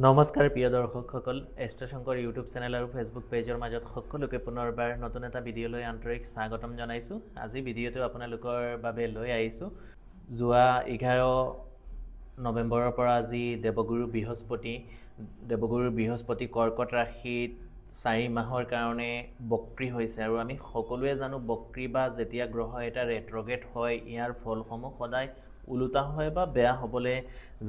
নমস্কাৰ প্ৰিয় দৰ্শকসকল এষ্ট্ৰশংকৰ YouTube channel আৰু ফেচবুক পেজৰ মাজত সকলোকে পুনৰবাৰ নতুন এটা ভিডিঅ'লৈ আন্তৰিক স্বাগতম জনাইছোঁ। আজি ভিডিঅ'টো আপোনালোকৰ বাবে লৈ আহিছোঁ। যোৱা 11 নৱেম্বৰৰ পৰা আজি দেৱগুৰু বৃহস্পতি কৰ্কট ৰাশিত 4 মাহৰ কাৰণে বক্ৰী হৈছে আৰু আমি সকলোৱে জানো বক্ৰী বা যেতিয়া গ্ৰহ এটা ৰেট্ৰগেট হয় ইয়াৰ ফলসমূহ সদায় উলুটা হয় বা বেয়া হ'বলৈ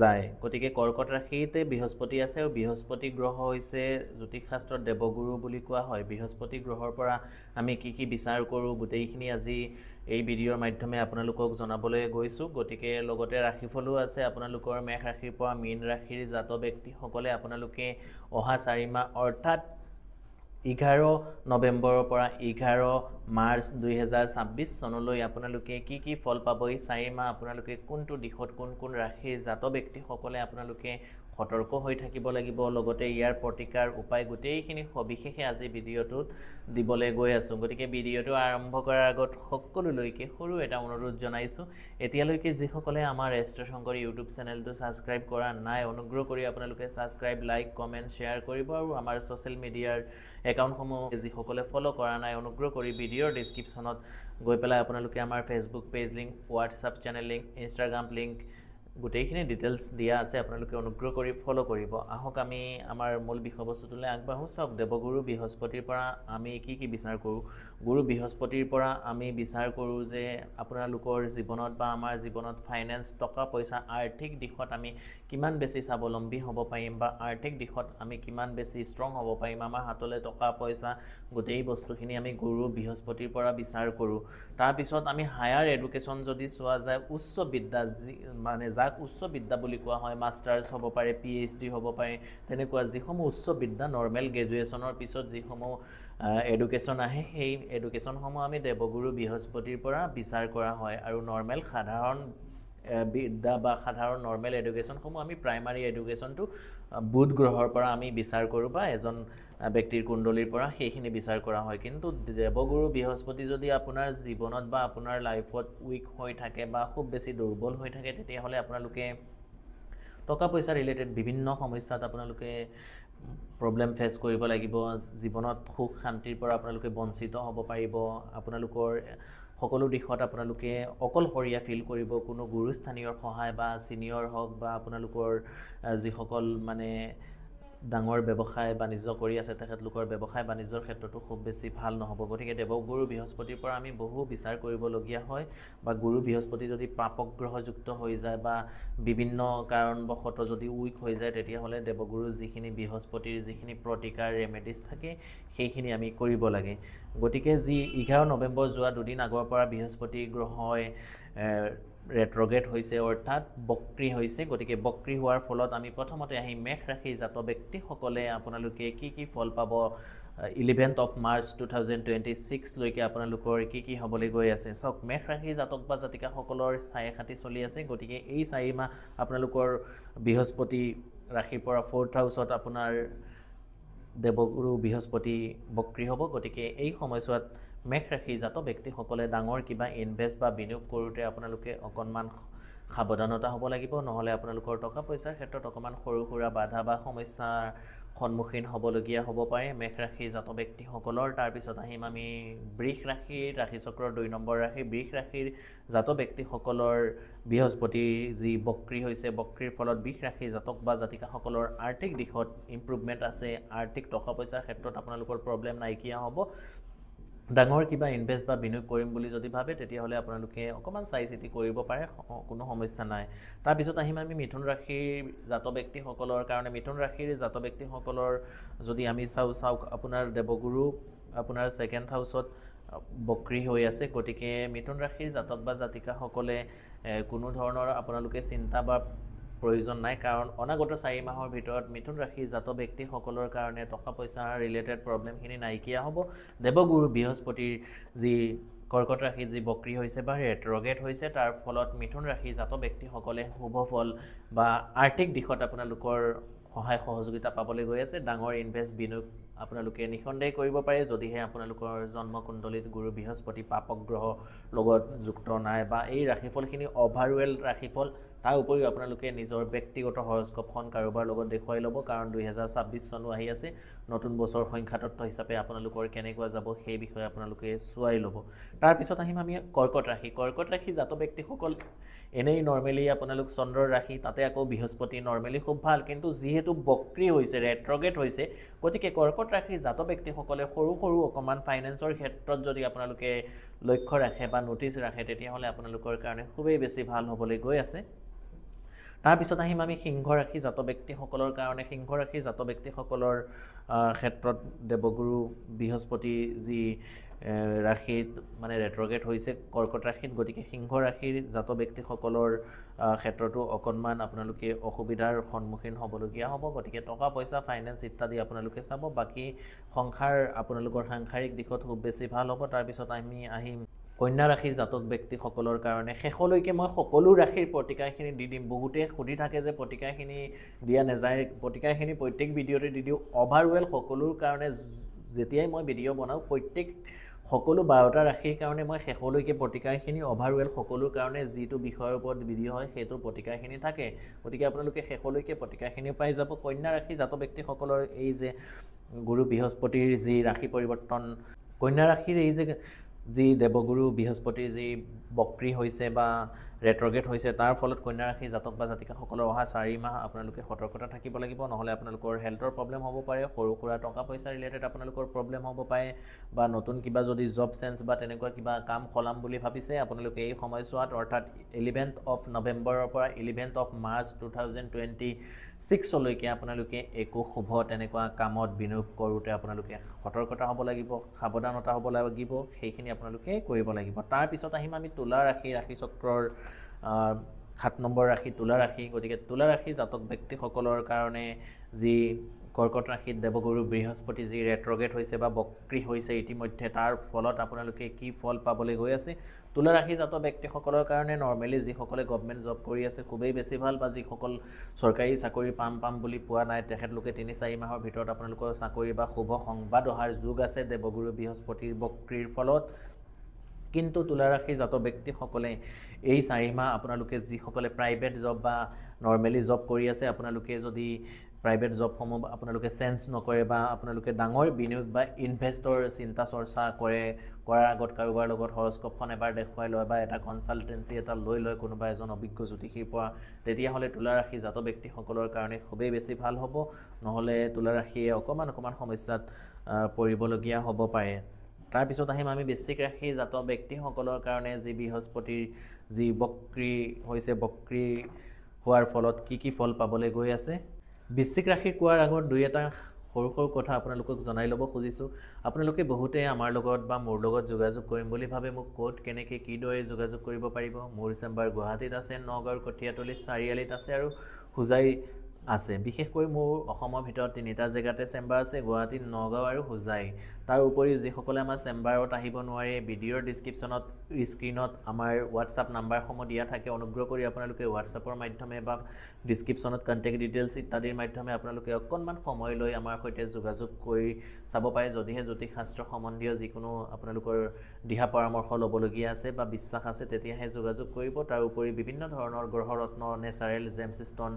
যায়। গতিকে কৰ্কট ৰাশিতে বৃহস্পতি আছে আৰু বৃহস্পতি গ্ৰহ হৈছে জ্যোতিষশাস্ত্ৰত দেৱগুৰু বুলি কোৱা হয়। বৃহস্পতি গ্ৰহৰ পৰা আমি কি বিচাৰ কৰোঁ গোটেইখিনি আজি এই ভিডিঅ'ৰ মাধ্যমে আপোনালোকক জনাবলৈ গৈছোঁ। গতিকে লগতে ৰাশিফলো আছে আপোনালোকৰ মেষ ৰাশিৰ পৰা মীন ৰাশিৰ জাত ব্যক্তিসকলে আপোনালোকে অহা 4 মাহ অৰ্থাৎ 11 নৱেম্বৰৰ পৰা 11 মাৰ্চ 2026 চনলৈ আপোনালোকে কি ফল পাব, এই 4 মাহ আপোনালোকে কোনটো দিশত কোন ৰাশিৰ জাত ব্যক্তিসকলে আপোনালোকে সতৰ্ক হৈ থাকিব লাগিব, লগতে ইয়াৰ প্ৰতিকাৰ উপায় গোটেইখিনি সবিশেষে আজি ভিডিঅ'টোত দিবলৈ গৈ আছোঁ। গতিকে ভিডিঅ'টো আৰম্ভ কৰাৰ আগত সকলোলৈকে সৰু এটা অনুৰোধ জনাইছোঁ, এতিয়ালৈকে যিসকলে আমাৰ এষ্ট্ৰশংকৰ ইউটিউব চেনেলটো ছাবস্ক্ৰাইব কৰা নাই অনুগ্ৰহ কৰি আপোনালোকে ছাবস্ক্ৰাইব, লাইক, কমেণ্ট, শ্বেয়াৰ কৰিব আৰু আমাৰ ছ'চিয়েল মিডিয়াৰ একাউণ্টসমূহ যিসকলে ফ'ল' কৰা নাই অনুগ্ৰহ কৰি ভিডিঅ'ৰ ডিছক্ৰিপশ্যনত গৈ পেলাই আপোনালোকে আমাৰ Facebook page link, WhatsApp channel link, Instagram link গোটেইখিনি ডিটেইলছ দিয়া আছে, আপোনালোকে অনুগ্ৰহ কৰি ফ'ল' কৰিব। আহক আমি আমাৰ মূল বিষয়বস্তুটোলৈ আগবাঢ়োঁ। চাওক, দেৱগুৰু বৃহস্পতিৰ পৰা আমি কি বিচাৰ কৰোঁ। গুৰু বৃহস্পতিৰ পৰা আমি বিচাৰ কৰোঁ যে আপোনালোকৰ জীৱনত বা আমাৰ জীৱনত ফাইনেন্স, টকা পইচা, আৰ্থিক দিশত আমি কিমান বেছি স্বাৱলম্বী হ'ব পাৰিম বা আৰ্থিক দিশত আমি কিমান বেছি ষ্ট্ৰং হ'ব পাৰিম, আমাৰ হাতলৈ টকা পইচা গোটেই বস্তুখিনি আমি গুৰু বৃহস্পতিৰ পৰা বিচাৰ কৰোঁ। তাৰপিছত আমি হায়াৰ এডুকেশ্যন যদি চোৱা যায়, উচ্চ বিদ্যা মানে যাক উচ্চ বিদ্যা বুলি কোৱা হয়, মাষ্টাৰ্ছ হ'ব পাৰে, PhD হ'ব পাৰে, তেনেকুৱা যিসমূহ উচ্চ বিদ্যা নৰ্মেল গ্ৰেজুৱেশ্যনৰ পিছত যিসমূহ এডুকেশ্যন আহে সেই এডুকেশ্যনসমূহ আমি দেৱগুৰু বৃহস্পতিৰ পৰা বিচাৰ কৰা হয়। আৰু নৰ্মেল সাধাৰণ বিদ্যা বা সাধাৰণ নৰ্মেল এডুকেশ্যনসমূহ আমি প্ৰাইমাৰী এডুকেশ্যনটো বুধ গ্ৰহৰ পৰা আমি বিচাৰ কৰোঁ বা এজন ব্যক্তিৰ কুণ্ডলীৰ পৰা সেইখিনি বিচাৰ কৰা হয়। কিন্তু দেৱগুৰু বৃহস্পতি যদি আপোনাৰ জীৱনত বা আপোনাৰ লাইফত উইক হৈ থাকে বা খুব বেছি দুৰ্বল হৈ থাকে, তেতিয়াহ'লে আপোনালোকে টকা পইচা ৰিলেটেড বিভিন্ন সমস্যাত আপোনালোকে প্ৰব্লেম ফেচ কৰিব লাগিব। জীৱনত সুখ শান্তিৰ পৰা আপোনালোকে বঞ্চিত হ'ব পাৰিব। আপোনালোকৰ সকলো দিশত আপোনালোকে অকলশৰীয়া ফিল কৰিব। কোনো গুৰুস্থানীয় সহায় বা ছিনিয়ৰ হওক বা আপোনালোকৰ যিসকল মানে ডাঙৰ ব্যৱসায় বাণিজ্য কৰি আছে তেখেতলোকৰ ব্যৱসায় বাণিজ্যৰ ক্ষেত্ৰতো খুব বেছি ভাল নহ'ব। গতিকে দেৱগুৰু বৃহস্পতিৰ পৰা আমি বহু বিচাৰ কৰিবলগীয়া হয় বা গুৰু বৃহস্পতি যদি পাপগ্ৰহযুক্ত হৈ যায় বা বিভিন্ন কাৰণবশত যদি উইক হৈ যায়, তেতিয়াহ'লে দেৱগুৰু বৃহস্পতিৰ যিখিনি প্ৰতিকাৰ ৰেমেডিজ থাকে সেইখিনি আমি কৰিব লাগে। গতিকে 11 নৱেম্বৰ যোৱা 2 দিন আগৰ পৰা বৃহস্পতি গ্ৰহই ৰেট্ৰগেট হৈছে অৰ্থাৎ বক্ৰী হৈছে। গতিকে বক্ৰী হোৱাৰ ফলত আমি প্ৰথমতে আহি মেষ ৰাশিৰ জাত ব্যক্তিসকলে আপোনালোকে কি ফল পাব 11 মাৰ্চ 2026 লৈকে আপোনালোকৰ কি হ'বলৈ গৈ আছে। চাওক, মেষ ৰাশিৰ জাতক বা জাতিকাসকলৰ ছাই খাতি চলি আছে। গতিকে এই 4 মাহ আপোনালোকৰ বৃহস্পতি ৰাশিৰ পৰা 4th হাউচত আপোনাৰ দেৱগুৰু বৃহস্পতি বক্ৰী হ'ব। গতিকে এই সময়ছোৱাত মেষ ৰাশিৰ জাত ব্যক্তিসকলে ডাঙৰ কিবা ইনভেষ্ট বা বিনিয়োগ কৰোঁতে আপোনালোকে অকণমান সাৱধানতা হ'ব লাগিব, নহ'লে আপোনালোকৰ টকা পইচাৰ ক্ষেত্ৰত অকণমান সৰু সুৰা বাধা বা সমস্যাৰ সন্মুখীন হ'বলগীয়া হ'ব পাৰে মেষ ৰাশিৰ জাত ব্যক্তিসকলৰ। তাৰপিছত আহিম আমি বৃষ ৰাশিৰ, ৰাশিচক্ৰৰ 2 নম্বৰ ৰাশি বৃষ ৰাশিৰ জাত ব্যক্তিসকলৰ বৃহস্পতি যি বক্ৰী হৈছে, বক্ৰীৰ ফলত বৃষ ৰাশিৰ জাতক বা জাতিকাসকলৰ আৰ্থিক দিশত ইম্প্ৰুভমেণ্ট আছে। আৰ্থিক টকা পইচাৰ ক্ষেত্ৰত আপোনালোকৰ প্ৰব্লেম নাইকিয়া হ'ব। ডাঙৰ কিবা ইনভেষ্ট বা বিনিয়োগ কৰিম বুলি যদি ভাবে তেতিয়াহ'লে আপোনালোকে অকণমান চাই চিতি কৰিব পাৰে, কোনো সমস্যা নাই। তাৰপিছত আহিম আমি মিথুন ৰাশিৰ জাত ব্যক্তিসকলৰ কাৰণে। মিথুন ৰাশিৰ জাত ব্যক্তিসকলৰ যদি আমি চাওক, আপোনাৰ দেৱগুৰু আপোনাৰ 2nd হাউচত বক্ৰী হৈ আছে। গতিকে মিথুন ৰাশিৰ জাতক বা জাতিকাসকলে কোনো ধৰণৰ আপোনালোকে চিন্তা বা প্ৰয়োজন নাই, কাৰণ অনাগত 4 মাহৰ ভিতৰত মিথুন ৰাশিৰ জাত ব্যক্তিসকলৰ কাৰণে টকা পইচা ৰিলেটেড প্ৰব্লেমখিনি নাইকিয়া হ'ব। দেৱগুৰু বৃহস্পতিৰ যি কৰ্কট ৰাশিত যি বক্ৰী হৈছে বা ৰেট্ৰগেট হৈছে, তাৰ ফলত মিথুন ৰাশিৰ জাত ব্যক্তিসকলে শুভ ফল বা আৰ্থিক দিশত আপোনালোকৰ সহায় সহযোগিতা পাবলৈ গৈ আছে। ডাঙৰ ইনভেষ্ট বিনিয়োগ আপোনালোকে নিঃসন্দেহ কৰিব পাৰে যদিহে আপোনালোকৰ জন্মকুণ্ডলীত গুৰু বৃহস্পতি পাপক গ্ৰহ লগত যুক্ত নাই বা এই ৰাশিফলখিনি অভাৰৱেল ৰাশিফল তাৰ উপৰিও আপোনালোকে নিজৰ ব্যক্তিগত হৰস্কোপখন কাৰোবাৰ লগত দেখুৱাই ল'ব কাৰণ 2026 চনো আহি আছে নতুন বছৰ সংখ্যাতত্ত্ব হিচাপে আপোনালোকৰ কেনেকুৱা যাব সেই বিষয়ে আপোনালোকে চোৱাই ল'ব তাৰপিছত আহিম আমি কৰ্কট ৰাশি জাতক ব্যক্তিসকল এনেই নৰ্মেলি আপোনালোক চন্দ্ৰৰ ৰাশি তাতে আকৌ বৃহস্পতি নৰ্মেলি খুব ভাল কিন্তু যিহেতু বক্ৰী হৈছে ৰেট্ৰগেট হৈছে গতিকে কৰ্কট ৰাশি জাতক ব্যক্তিসকলে সৰু অকণমান ফাইনেন্সৰ ক্ষেত্ৰত যদি আপোনালোকে লক্ষ্য ৰাখে বা নটিচ ৰাখে তেতিয়াহ'লে আপোনালোকৰ কাৰণে খুবেই বেছি ভাল হ'বলৈ গৈ আছে তাৰপিছত আহিম আমি সিংহ ৰাশি জাতক ব্যক্তিসকলৰ কাৰণে সিংহ ৰাশি জাতক ব্যক্তিসকলৰ ক্ষেত্ৰত দেৱগুৰু বৃহস্পতি যি ৰাশিত মানে ৰেট্ৰগেট হৈছে কৰ্কট ৰাশিত গতিকে সিংহ ৰাশিৰ জাতক ব্যক্তিসকলৰ ক্ষেত্ৰতো অকণমান আপোনালোকে অসুবিধাৰ সন্মুখীন হ'বলগীয়া হ'ব গতিকে টকা পইচা ফাইনেন্স ইত্যাদি আপোনালোকে চাব বাকী সংসাৰ আপোনালোকৰ সাংসাৰিক দিশত খুব বেছি ভাল হ'ব তাৰপিছত আমি আহিম কন্যা ৰাশিৰ জাতক ব্যক্তিসকলৰ কাৰণে শেষলৈকে মই সকলো ৰাশিৰ প্ৰতিকাৰখিনি দি দিম বহুতে সুধি থাকে যে প্ৰতিকাৰখিনি দিয়া নাযায় প্ৰতিকাৰখিনি প্ৰত্যেক ভিডিঅ'তে দি দিওঁ অভাৰৱেল সকলোৰ কাৰণে যেতিয়াই মই ভিডিঅ' বনাওঁ সকলো 12টা ৰাশিৰ কাৰণে মই শেষলৈকে প্ৰতিকাৰখিনি অভাৰৱেল সকলোৰ কাৰণে যিটো বিষয়ৰ ওপৰত ভিডিঅ' হয় সেইটোৰ প্ৰতিকাৰখিনি থাকে গতিকে আপোনালোকে শেষলৈকে প্ৰতিকাৰখিনি পাই যাব কন্যা ৰাশি জাতক ব্যক্তিসকলৰ এই যে গুৰু বৃহস্পতিৰ যি ৰাশি পৰিৱৰ্তন কন্যা ৰাশিৰ এই যে যি দেৱগুৰু বৃহস্পতিৰ যি বক্ৰী হৈছে বা ৰেট্ৰগেট হৈছে তাৰ ফলত কন্যা ৰাশি জাতক বা জাতিকাসকলৰ অহা 4 মাহ আপোনালোকে সতৰ্কতা থাকিব লাগিব নহ'লে আপোনালোকৰ হেল্থৰ প্ৰব্লেম হ'ব পাৰে সৰু সুৰা টকা পইচা ৰিলেটেড আপোনালোকৰ প্ৰব্লেম হ'ব পাৰে বা নতুন কিবা যদি জব চেঞ্জ বা তেনেকুৱা কিবা কাম খলাম বুলি ভাবিছে আপোনালোকে এই সময়ছোৱাত অৰ্থাৎ 11th of নৱেম্বৰৰ পৰা 11th of মাৰ্চ 2026 লৈকে আপোনালোকে একো শুভ তেনেকুৱা কামত বিনিয়োগ কৰোঁতে আপোনালোকে সতৰ্কতা হ'ব লাগিব সাৱধানতা হ'ব লাগিব সেইখিনি আপোনালোকে কৰিব লাগিব তাৰপিছত আহিম আমি তুলা ৰাশি চক্ৰৰ 7 নম্বৰ ৰাশি তুলা ৰাশি গতিকে তুলা ৰাশি জাতক ব্যক্তিসকলৰ কাৰণে যি কৰ্কট ৰাশিত দেৱগুৰু বৃহস্পতি যি ৰেট্ৰগেট হৈছে বা বক্ৰী হৈছে ইতিমধ্যে তাৰ ফলত আপোনালোকে কি ফল পাবলৈ গৈ আছে তুলা ৰাশি জাতক ব্যক্তিসকলৰ কাৰণে নৰ্মেলি যিসকলে গভৰ্ণমেণ্ট জব কৰি আছে খুবেই বেছি ভাল বা যিসকল চৰকাৰী চাকৰি পাম বুলি পোৱা নাই তেখেতলোকে 3-4 মাহৰ ভিতৰত আপোনালোকৰ চাকৰি বা শুভ সংবাদ অহাৰ যোগ আছে দেৱগুৰু বৃহস্পতিৰ বক্ৰীৰ ফলত কিন্তু তুলা ৰাশি জাতক ব্যক্তিসকলে এই 4 মাহ আপোনালোকে যিসকলে প্ৰাইভেট জব বা নৰ্মেলি জব কৰি আছে আপোনালোকে যদি প্ৰাইভেট জবসমূহ আপোনালোকে চেঞ্জ নকৰে বা আপোনালোকে ডাঙৰ বিনিয়োগ বা ইনভেষ্টৰ চিন্তা চৰ্চা কৰাৰ আগত কাৰোবাৰ লগত হৰস্কোপখন এবাৰ দেখুৱাই লয় বা এটা কনচালটেঞ্চি এটা লৈ কোনোবা এজন অভিজ্ঞ জ্যোতিষীৰ পৰা তেতিয়াহ'লে তুলা ৰাশি জাতক ব্যক্তিসকলৰ কাৰণে খুবেই বেছি ভাল হ'ব নহ'লে তুলা ৰাশিয়ে অকণমান সমস্যাত পৰিবলগীয়া হ'ব পাৰে তাৰপিছত আহিম আমি বৃশ্চিক ৰাশি জাতক ব্যক্তিসকলৰ কাৰণে যি বৃহস্পতিৰ যি বক্ৰী হৈছে বক্ৰী হোৱাৰ ফলত কি ফল পাবলৈ গৈ আছে বৃশ্চিক ৰাশি কোৱাৰ আগত দুই এটা সৰু কথা আপোনালোকক জনাই ল'ব খুজিছোঁ আপোনালোকে বহুতে আমাৰ লগত বা মোৰ লগত যোগাযোগ কৰিম বুলি ভাবে মোক ক'ত কেনেকৈ কিদৰে যোগাযোগ কৰিব পাৰিব মোৰ চেম্বাৰ গুৱাহাটীত আছে নগাঁৱৰ কঠীয়াতলি চাৰিআলিত আছে আৰু হোজাই আছে বিশেষকৈ মোৰ অসমৰ ভিতৰত 3টা জেগাতে চেম্বাৰ আছে গুৱাহাটী নগাঁও আৰু হোজাই তাৰ উপৰিও যিসকলে আমাৰ চেম্বাৰত আহিব নোৱাৰে ভিডিঅ'ৰ ডেছক্ৰিপশ্যনত স্ক্ৰীনত আমাৰ হোৱাটছআপ নাম্বাৰসমূহ দিয়া থাকে অনুগ্ৰহ কৰি আপোনালোকে হোৱাটছআপৰ মাধ্যমে বা ডেছক্ৰিপশ্যনত কণ্টেক্ট ডিটেইলছ ইত্যাদিৰ মাধ্যমে আপোনালোকে অকণমান সময় লৈ আমাৰ সৈতে যোগাযোগ কৰি চাব পাৰে যদিহে জ্যোতিষ শাস্ত্ৰ সম্বন্ধীয় যিকোনো আপোনালোকৰ দিহা পৰামৰ্শ ল'বলগীয়া আছে বা বিশ্বাস আছে তেতিয়াহে যোগাযোগ কৰিব তাৰ উপৰি বিভিন্ন ধৰণৰ গ্ৰহৰত্ন নেচাৰেল জেমছ ষ্ট'ন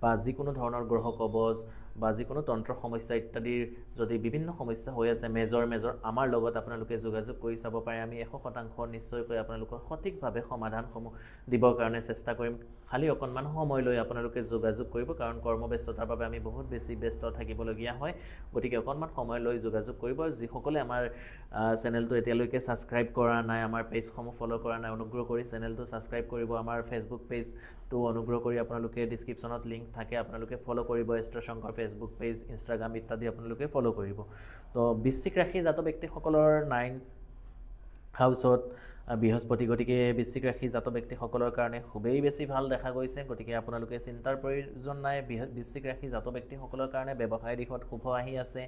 বা যিকোনো ধৰণৰ গ্ৰহ কবচ বা যিকোনো তন্ত্ৰ সমস্যা ইত্যাদিৰ যদি বিভিন্ন সমস্যা হৈ আছে মেজৰ আমাৰ লগত আপোনালোকে যোগাযোগ কৰি চাব পাৰে আমি 100% নিশ্চয়কৈ আপোনালোকৰ সঠিকভাৱে সমাধানসমূহ দিবৰ কাৰণে চেষ্টা কৰিম খালি অকণমান সময় লৈ আপোনালোকে যোগাযোগ কৰিব কাৰণ কৰ্মব্যস্ততাৰ বাবে আমি বহুত বেছি ব্যস্ত থাকিবলগীয়া হয় গতিকে অকণমান সময় লৈ যোগাযোগ কৰিব যিসকলে আমাৰ চেনেলটো এতিয়ালৈকে ছাবস্ক্ৰাইব কৰা নাই আমাৰ পেজসমূহ ফ'ল' কৰা নাই অনুগ্ৰহ কৰি চেনেলটো ছাবস্ক্ৰাইব কৰিব আমাৰ ফেচবুক পেজটো অনুগ্ৰহ কৰি আপোনালোকে ডেছক্ৰিপশ্যনত লিংক থাকে আপোনালোকে ফ'ল' কৰিব astro Shankar Facebook page Instagram ইত্যাদি আপোনালোকে ফ'ল' কৰিব তো বৃশ্চিক ৰাশি জাতক ব্যক্তিসকলৰ 9th হাউচত বৃহস্পতি গতিকে বৃশ্চিক ৰাশি জাতক ব্যক্তিসকলৰ কাৰণে খুবেই বেছি ভাল দেখা গৈছে গতিকে আপোনালোকে চিন্তাৰ প্ৰয়োজন নাই বৃশ্চিক ৰাশি জাতক ব্যক্তিসকলৰ কাৰণে ব্যৱসায় দিশত শুভ আহি আছে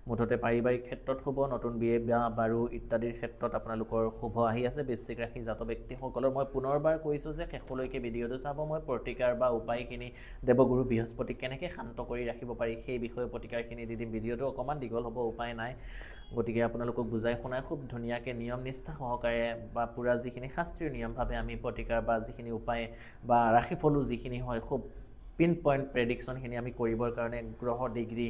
মুঠতে পাৰিবাৰিক ক্ষেত্ৰত শুভ নতুন বিয়ে বাৰু ইত্যাদিৰ ক্ষেত্ৰত আপোনালোকৰ শুভ আহি আছে বৃশ্চিক ৰাশি জাতক ব্যক্তিসকলৰ মই পুনৰবাৰ কৈছোঁ যে শেষলৈকে ভিডিঅ'টো চাব মই প্ৰতিকাৰ বা উপায়খিনি দেৱগুৰু বৃহস্পতিক কেনেকৈ শান্ত কৰি ৰাখিব পাৰি সেই বিষয়ে প্ৰতিকাৰখিনি দি দিম ভিডিঅ'টো অকণমান দীঘল হ'ব উপায় নাই গতিকে আপোনালোকক বুজাই শুনাই খুব ধুনীয়াকৈ নিয়ম নিষ্ঠা সহকাৰে বা পুৰা যিখিনি শাস্ত্ৰীয় নিয়মভাৱে আমি প্ৰতিকাৰ বা যিখিনি উপায় বা ৰাশিফলো যিখিনি হয় খুব পিন পইণ্ট প্ৰেডিকশ্যনখিনি আমি কৰিবৰ কাৰণে গ্ৰহ ডিগ্ৰী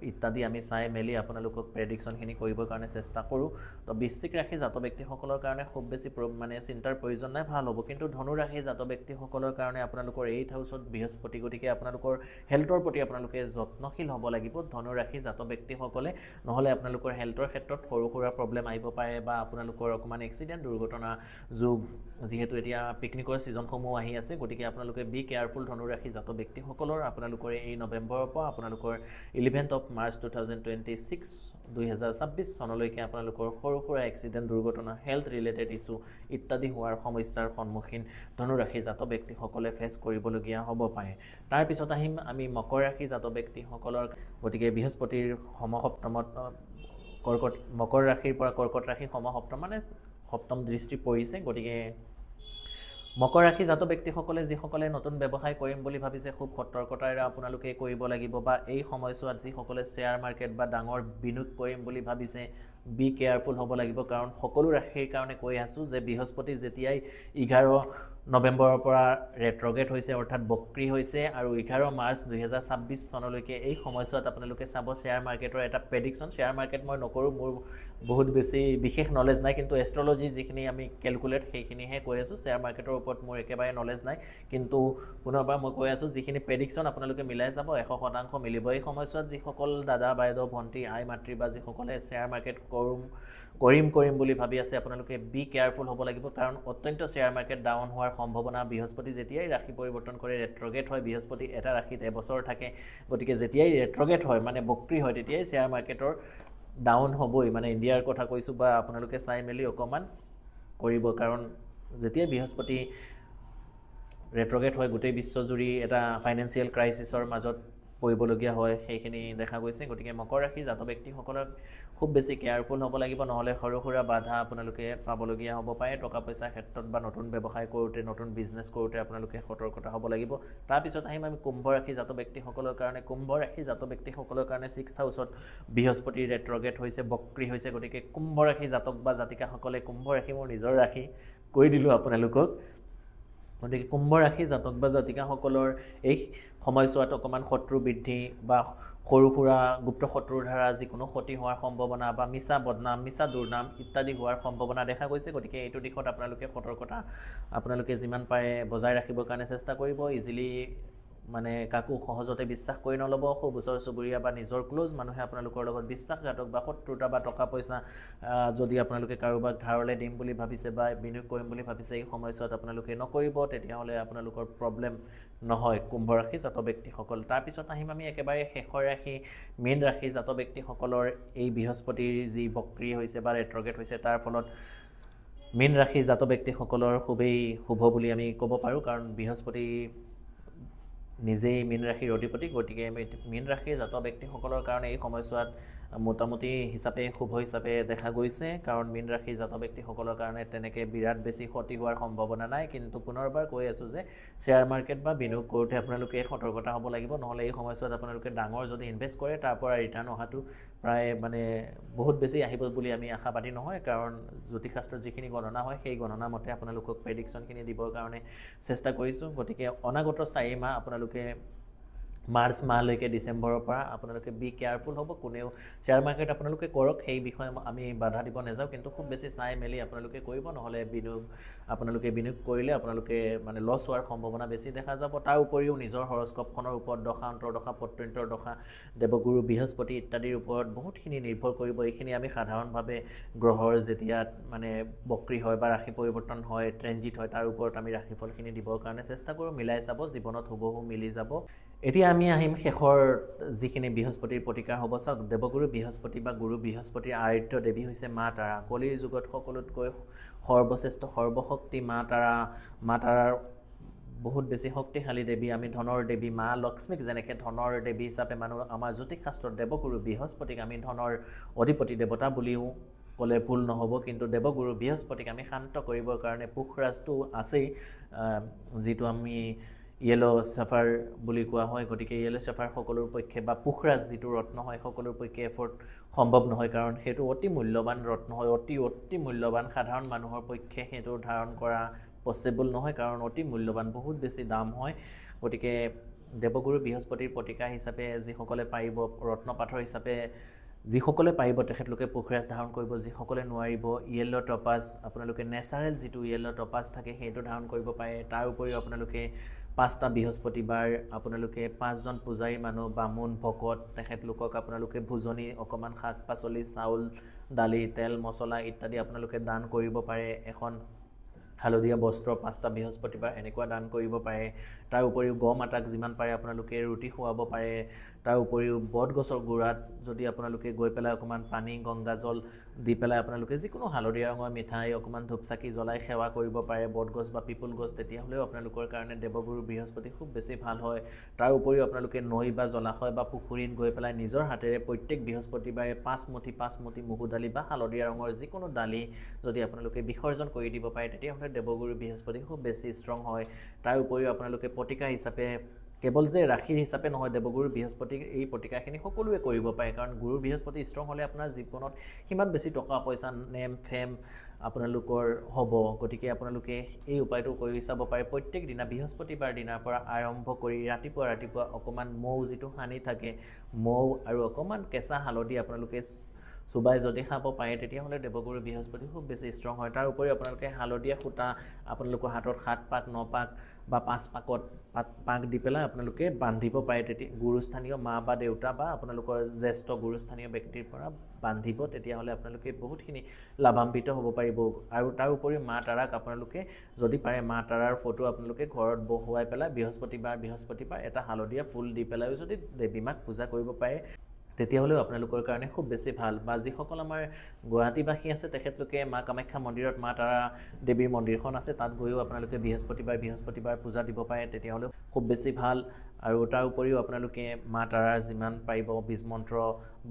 ইত্যাদি আমি চাই মেলি আপোনালোকক প্ৰেডিকশ্যনখিনি কৰিবৰ কাৰণে চেষ্টা কৰোঁ তো বৃশ্চিক ৰাশি জাতক ব্যক্তিসকলৰ কাৰণে খুব বেছি মানে চিন্তাৰ প্ৰয়োজন নাই ভাল হ'ব কিন্তু ধনু ৰাশি জাতক ব্যক্তিসকলৰ কাৰণে আপোনালোকৰ 8th হাউচত বৃহস্পতি গতিকে আপোনালোকৰ হেল্থৰ প্ৰতি আপোনালোকে যত্নশীল হ'ব লাগিব ধনু ৰাশি জাতক ব্যক্তিসকলে নহ'লে আপোনালোকৰ হেল্থৰ ক্ষেত্ৰত সৰু সুৰা প্ৰব্লেম আহিব পাৰে বা আপোনালোকৰ অকণমান এক্সিডেণ্ট দুৰ্ঘটনা যোগ যিহেতু এতিয়া পিকনিকৰ ছিজনসমূহ আহি আছে গতিকে আপোনালোকে বি কেয়াৰফুল ধনু ৰাশি জাতক ব্যক্তিসকলৰ আপোনালোকৰ এই নৱেম্বৰৰ পৰা আপোনালোকৰ 11th of March 2026 2026 চনলৈকে আপোনালোকৰ সৰু সুৰা এক্সিডেণ্ট দুৰ্ঘটনা হেল্থ ৰিলেটেড ইছ্যু ইত্যাদি হোৱাৰ সমস্যাৰ সন্মুখীন ধনু ৰাশি জাতক ব্যক্তিসকলে ফেচ কৰিবলগীয়া হ'ব পাৰে তাৰপিছত আহিম আমি মকৰ ৰাশি জাতক ব্যক্তিসকলৰ গতিকে বৃহস্পতিৰ সমসপ্তমত মকৰ ৰাশিৰ পৰা কৰ্কট ৰাশি সমসপ্তম মানে সপ্তম দৃষ্টি পৰিছে গতিকে মকৰ ৰাশি জাতক ব্যক্তিসকলে যিসকলে নতুন ব্যৱসায় কৰিম বুলি ভাবিছে খুব সতৰ্কতাৰে আপোনালোকে কৰিব লাগিব বা এই সময়ছোৱাত যিসকলে শ্বেয়াৰ মাৰ্কেট বা ডাঙৰ বিনিয়োগ কৰিম বুলি ভাবিছে বি কেয়াৰফুল হ'ব লাগিব কাৰণ সকলো ৰাশিৰ কাৰণে কৈ আছোঁ যে বৃহস্পতি যেতিয়াই 11 নৱেম্বৰৰ পৰা ৰেট্ৰগেট হৈছে অৰ্থাৎ বক্ৰী হৈছে আৰু 11 মাৰ্চ 2026 চনলৈকে এই সময়ছোৱাত আপোনালোকে চাব শ্বেয়াৰ মাৰ্কেটৰ এটা প্ৰেডিকশ্যন শ্বেয়াৰ মাৰ্কেট মই নকৰোঁ মোৰ বহুত বেছি বিশেষ নলেজ নাই কিন্তু এষ্ট্ৰলজি যিখিনি আমি কেলকুলেট সেইখিনিহে কৈ আছোঁ শ্বেয়াৰ মাৰ্কেটৰ ওপৰত মোৰ একেবাৰে নলেজ নাই কিন্তু পুনৰবাৰ মই কৈ আছোঁ যিখিনি প্ৰেডিকশ্যন আপোনালোকে মিলাই যাব 100% মিলিব এই সময়ছোৱাত যিসকল দাদা বাইদেউ ভণ্টি আই মাতৃ বা যিসকলে শ্বেয়াৰ মাৰ্কেট কৰিম বুলি ভাবি আছে আপোনালোকে বি কেয়াৰফুল হ'ব লাগিব কাৰণ অত্যন্ত শ্বেয়াৰ মাৰ্কেট ডাউন হোৱাৰ সম্ভাৱনা বৃহস্পতি যেতিয়াই ৰাশি পৰিৱৰ্তন কৰি ৰেট্ৰগেট হয় বৃহস্পতি এটা ৰাশিত এবছৰ থাকে গতিকে যেতিয়াই ৰেট্ৰগেট হয় মানে বক্ৰী হয় তেতিয়াই শ্বেয়াৰ মাৰ্কেটৰ ডাউন হ'বই মানে ইণ্ডিয়াৰ কথা কৈছোঁ বা আপোনালোকে চাই মেলি অকণমান কৰিব কাৰণ যেতিয়া বৃহস্পতি ৰেট্ৰগেট হয় গোটেই বিশ্বজুৰি এটা ফাইনেন্সিয়েল ক্ৰাইচিছৰ মাজত পৰিবলগীয়া হয় সেইখিনি দেখা গৈছে গতিকে মকৰ ৰাশি জাতক ব্যক্তিসকলক খুব বেছি কেয়াৰফুল হ'ব লাগিব নহ'লে সৰু সুৰা বাধা আপোনালোকে পাবলগীয়া হ'ব পাৰে টকা পইচাৰ ক্ষেত্ৰত বা নতুন ব্যৱসায় কৰোঁতে নতুন বিজনেছ কৰোঁতে আপোনালোকে সতৰ্কতা হ'ব লাগিব তাৰপিছত আহিম আমি কুম্ভ ৰাশি জাতক ব্যক্তিসকলৰ কাৰণে কুম্ভ ৰাশি জাতক ব্যক্তিসকলৰ কাৰণে 6th হাউচত বৃহস্পতি ৰেট্ৰগেট হৈছে বক্ৰী হৈছে গতিকে কুম্ভ ৰাশি জাতক বা জাতিকাসকলে কুম্ভ ৰাশি মোৰ নিজৰ ৰাশি কৈ দিলোঁ আপোনালোকক গতিকে কুম্ভ ৰাশি জাতক বা জাতিকাসকলৰ এই সময়ছোৱাত অকণমান শত্ৰু বৃদ্ধি বা সৰু সুৰা গুপ্ত শত্ৰুৰ দ্বাৰা যিকোনো ক্ষতি হোৱাৰ সম্ভাৱনা বা মিছা বদনাম মিছা দুৰ্নাম ইত্যাদি হোৱাৰ সম্ভাৱনা দেখা গৈছে গতিকে এইটো দিশত আপোনালোকে সতৰ্কতা আপোনালোকে যিমান পাৰে বজাই ৰাখিবৰ কাৰণে চেষ্টা কৰিব ইজিলি মানে কাকো সহজতে বিশ্বাস কৰি নল'ব খুব ওচৰ চুবুৰীয়া বা নিজৰ ক্লোজ মানুহে আপোনালোকৰ লগত বিশ্বাসঘাতক বা শত্ৰুতা বা টকা পইচা যদি আপোনালোকে কাৰোবাক ধাৰলৈ দিম বুলি ভাবিছে বা বিনিয়োগ কৰিম বুলি ভাবিছে এই সময়ছোৱাত আপোনালোকে নকৰিব তেতিয়াহ'লে আপোনালোকৰ প্ৰব্লেম নহয় কুম্ভ ৰাশি জাতক ব্যক্তিসকল তাৰপিছত আহিম আমি একেবাৰে শেষৰ ৰাশি মীন ৰাশি জাতক ব্যক্তিসকলৰ এই বৃহস্পতিৰ যি বক্ৰী হৈছে বা ৰেট্ৰগেট হৈছে তাৰ ফলত মীন ৰাশি জাতক ব্যক্তিসকলৰ খুবেই শুভ বুলি আমি ক'ব পাৰোঁ কাৰণ বৃহস্পতি নিজেই মীন ৰাশিৰ অধিপতি গতিকে মীন ৰাশিৰ জাতক ব্যক্তিসকলৰ কাৰণে এই সময়ছোৱাত মোটামুটি হিচাপে শুভ হিচাপে দেখা গৈছে কাৰণ মীন ৰাশিৰ জাতক ব্যক্তিসকলৰ কাৰণে তেনেকৈ বিৰাট বেছি ক্ষতি হোৱাৰ সম্ভাৱনা নাই কিন্তু পুনৰবাৰ কৈ আছোঁ যে শ্বেয়াৰ মাৰ্কেট বা বিনিয়োগ কৰোঁতে আপোনালোকে সতৰ্কতা হ'ব লাগিব নহ'লে এই সময়ছোৱাত আপোনালোকে ডাঙৰ যদি ইনভেষ্ট কৰে তাৰ পৰা ৰিটাৰ্ণ অহাটো প্ৰায় মানে বহুত বেছি আহিব বুলি আমি আশাবাদী নহয় কাৰণ জ্যোতিষশাস্ত্ৰত যিখিনি গণনা হয় সেই গণনা মতে আপোনালোকক প্ৰেডিকশ্যনখিনি দিবৰ কাৰণে চেষ্টা কৰিছোঁ গতিকে অনাগত 4 মাহ আপোনালোকে মাৰ্চ মাহলৈকে ডিচেম্বৰৰ পৰা আপোনালোকে বি কেয়াৰফুল হ'ব কোনেও শ্বেয়াৰ মাৰ্কেট আপোনালোকে কৰক সেই বিষয়ে আমি বাধা দিব নাযাওঁ কিন্তু খুব বেছি চাই মেলি আপোনালোকে কৰিব নহ'লে বিনিয়োগ কৰিলে আপোনালোকে মানে লছ হোৱাৰ সম্ভাৱনা বেছি দেখা যাব তাৰ উপৰিও নিজৰ হৰস্কোপখনৰ ওপৰত দশা অন্তৰ্দশা পত্যন্তৰ দশা দেৱগুৰু বৃহস্পতি ইত্যাদিৰ ওপৰত বহুতখিনি নিৰ্ভৰ কৰিব এইখিনি আমি সাধাৰণভাৱে গ্ৰহৰ যেতিয়া মানে বক্ৰী হয় বা ৰাশি পৰিৱৰ্তন হয় ট্ৰেনজিট হয় তাৰ ওপৰত আমি ৰাশিফলখিনি দিবৰ কাৰণে চেষ্টা কৰোঁ মিলাই চাব জীৱনত হুবহু মিলি যাব এতিয়া আমি আহিম শেষৰ যিখিনি বৃহস্পতিৰ প্ৰতিকাৰ হ'ব। চাওক, দেৱগুৰু বৃহস্পতি বা গুৰু বৃহস্পতিৰ আৰাধ্য দেৱী হৈছে মা তাৰা। কলিৰ যুগত সকলোতকৈ সৰ্বশ্ৰেষ্ঠ সৰ্বশক্তি মা তাৰা। মা তাৰাৰ বহুত বেছি শক্তিশালী দেৱী। আমি ধনৰ দেৱী মা লক্ষ্মীক যেনেকৈ ধনৰ দেৱী হিচাপে মানুহ, আমাৰ জ্যোতিষ শাস্ত্ৰত দেৱগুৰু বৃহস্পতিক আমি ধনৰ অধিপতি দেৱতা বুলিও ক'লে ভুল নহ'ব। কিন্তু দেৱগুৰু বৃহস্পতিক আমি শান্ত কৰিবৰ কাৰণে পুখৰাজটো আছেই, যিটো আমি য়েলো চাফাৰ বুলি কোৱা হয়। গতিকে য়েলো চাফাৰ সকলোৰ পক্ষে বা পুখৰাজ যিটো ৰত্ন হয় সকলোৰ পক্ষে এফৰ্ড সম্ভৱ নহয়, কাৰণ সেইটো অতি মূল্যৱান ৰত্ন হয়। অতি মূল্যৱান। সাধাৰণ মানুহৰ পক্ষে সেইটো ধাৰণ কৰা পচিবল নহয়, কাৰণ অতি মূল্যৱান, বহুত বেছি দাম হয়। গতিকে দেৱগুৰু বৃহস্পতিৰ প্ৰতিকাৰ হিচাপে যিসকলে পাৰিব, ৰত্ন পাথৰ হিচাপে যিসকলে পাৰিব তেখেতলোকে পুখৰাজ ধাৰণ কৰিব। যিসকলে নোৱাৰিব য়েল্ল' টপাজ, আপোনালোকে নেচাৰেল যিটো য়েল্ল' টপাজ থাকে সেইটো ধাৰণ কৰিব পাৰে। তাৰ উপৰিও আপোনালোকে 5টা বৃহস্পতিবাৰ আপোনালোকে 5জন পূজাৰী মানুহ, বামুণ, ভকত, তেখেতলোকক আপোনালোকে ভোজনী অকণমান শাক পাচলি, চাউল, দালি, তেল, মছলা ইত্যাদি আপোনালোকে দান কৰিব পাৰে। এখন হালধীয়া বস্ত্ৰ 5টা বৃহস্পতিবাৰ এনেকুৱা দান কৰিব পাৰে। তাৰ উপৰিও গৌ মাতাক যিমান পাৰে আপোনালোকে ৰুটি খুৱাব পাৰে। তাৰ উপৰিও বটগছৰ গুড়াত যদি আপোনালোকে গৈ পেলাই অকণমান পানী, গংগাজল দি পেলাই আপোনালোকে যিকোনো হালধীয়া ৰঙৰ মিঠাই অকণমান ধূপ চাকি জ্বলাই সেৱা কৰিব পাৰে, বটগছ বা পিপুল গছ, তেতিয়াহ'লেও আপোনালোকৰ কাৰণে দেৱগুৰু বৃহস্পতি খুব বেছি ভাল হয়। তাৰ উপৰিও আপোনালোকে নৈ বা জলাশয় বা পুখুৰীত গৈ পেলাই নিজৰ হাতেৰে প্ৰত্যেক বৃহস্পতিবাৰে 5 মুঠি মগু দালি বা হালধীয়া ৰঙৰ যিকোনো দালি যদি আপোনালোকে বিসৰ্জন কৰি দিব পাৰে, তেতিয়াহ'লে দেৱগুৰু বৃহস্পতি খুব বেছি ষ্ট্ৰং হয়। তাৰ উপৰিও আপোনালোকে প্ৰতিকাৰ হিচাপে কেৱল যে ৰাশিৰ হিচাপে নহয়, দেৱগুৰু বৃহস্পতিক এই প্ৰতিকাৰখিনি সকলোৱে কৰিব পাৰে, কাৰণ গুৰু বৃহস্পতি ষ্ট্ৰং হ'লে আপোনাৰ জীৱনত সিমান বেছি টকা পইচা, নেম ফেম আপোনালোকৰ হ'ব। গতিকে আপোনালোকে এই উপায়টো কৰি চাব পাৰে। প্ৰত্যেক দিনা বৃহস্পতিবাৰ দিনাৰ পৰা আৰম্ভ কৰি ৰাতিপুৱা অকণমান মৌ যিটো সানি থাকে, মৌ আৰু অকণমান কেঁচা হালধি আপোনালোকে চুবাই যদি খাব পাৰে, তেতিয়াহ'লে দেৱগুৰু বৃহস্পতি খুব বেছি ষ্ট্ৰং হয়। তাৰ উপৰিও আপোনালোকে হালধীয়া সূতা আপোনালোকৰ হাতত 7 পাক 9 পাক বা 5 পাকত পাক দি পেলাই আপোনালোকে বান্ধিব পাৰে। তেতিয়া গুৰুস্থানীয় মা বা দেউতা বা আপোনালোকৰ জ্যেষ্ঠ গুৰুস্থানীয় ব্যক্তিৰ পৰা বান্ধিব, তেতিয়াহ'লে আপোনালোকে বহুতখিনি লাভান্বিত হ'ব পাৰিব। আৰু তাৰ উপৰিও মা তাৰাক আপোনালোকে যদি পাৰে মা তাৰাৰ ফটো আপোনালোকে ঘৰত বহুৱাই পেলাই বৃহস্পতিবাৰ এটা হালধীয়া ফুল দি পেলাইও যদি দেৱী মাক পূজা কৰিব পাৰে, তেতিয়াহ'লেও আপোনালোকৰ কাৰণে খুব বেছি ভাল। বা যিসকল আমাৰ গুৱাহাটীবাসী আছে তেখেতলোকে মা কামাখ্যা মন্দিৰত মা তাৰা দেৱীৰ মন্দিৰখন আছে, তাত গৈও আপোনালোকে বৃহস্পতিবাৰ পূজা দিব পাৰে, তেতিয়াহ'লেও খুব বেছি ভাল। আৰু তাৰ উপৰিও আপোনালোকে মা তাৰাৰ যিমান পাৰিব বীজ মন্ত্ৰ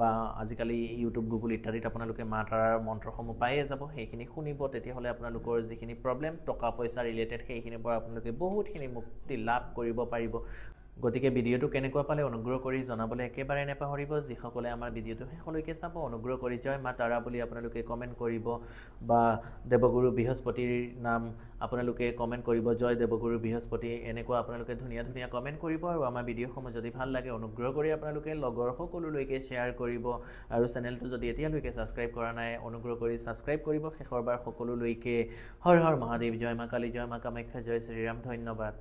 বা আজিকালি ইউটিউব, গুগল ইত্যাদিত আপোনালোকে মা তাৰাৰ মন্ত্ৰসমূহ পায়ে যাব, সেইখিনি শুনিব। তেতিয়াহ'লে আপোনালোকৰ যিখিনি প্ৰব্লেম টকা পইচা ৰিলেটেড, সেইখিনিৰ পৰা আপোনালোকে বহুতখিনি মুক্তি লাভ কৰিব পাৰিব। গতিকে ভিডিঅ'টো কেনেকুৱা পালে অনুগ্ৰহ কৰি জনাবলৈ একেবাৰে নাপাহৰিব। যিসকলে আমাৰ ভিডিঅ'টো শেষলৈকে চাব, অনুগ্ৰহ কৰি জয় মা তাৰা বুলি আপোনালোকে কমেণ্ট কৰিব, বা দেৱগুৰু বৃহস্পতিৰ নাম আপোনালোকে কমেণ্ট কৰিব, জয় দেৱগুৰু বৃহস্পতি, এনেকুৱা আপোনালোকে ধুনীয়া কমেণ্ট কৰিব। আৰু আমাৰ ভিডিঅ'সমূহ যদি ভাল লাগে অনুগ্ৰহ কৰি আপোনালোকে লগৰ সকলোলৈকে শ্বেয়াৰ কৰিব। আৰু চেনেলটো যদি এতিয়ালৈকে ছাবস্ক্ৰাইব কৰা নাই, অনুগ্ৰহ কৰি ছাবস্ক্ৰাইব কৰিব। শেষৰবাৰ সকলোলৈকে হৰ হৰ মহাদেৱ, জয় মা কালী, জয় মা কামাখ্যা, জয় শ্ৰীৰাম, ধন্যবাদ।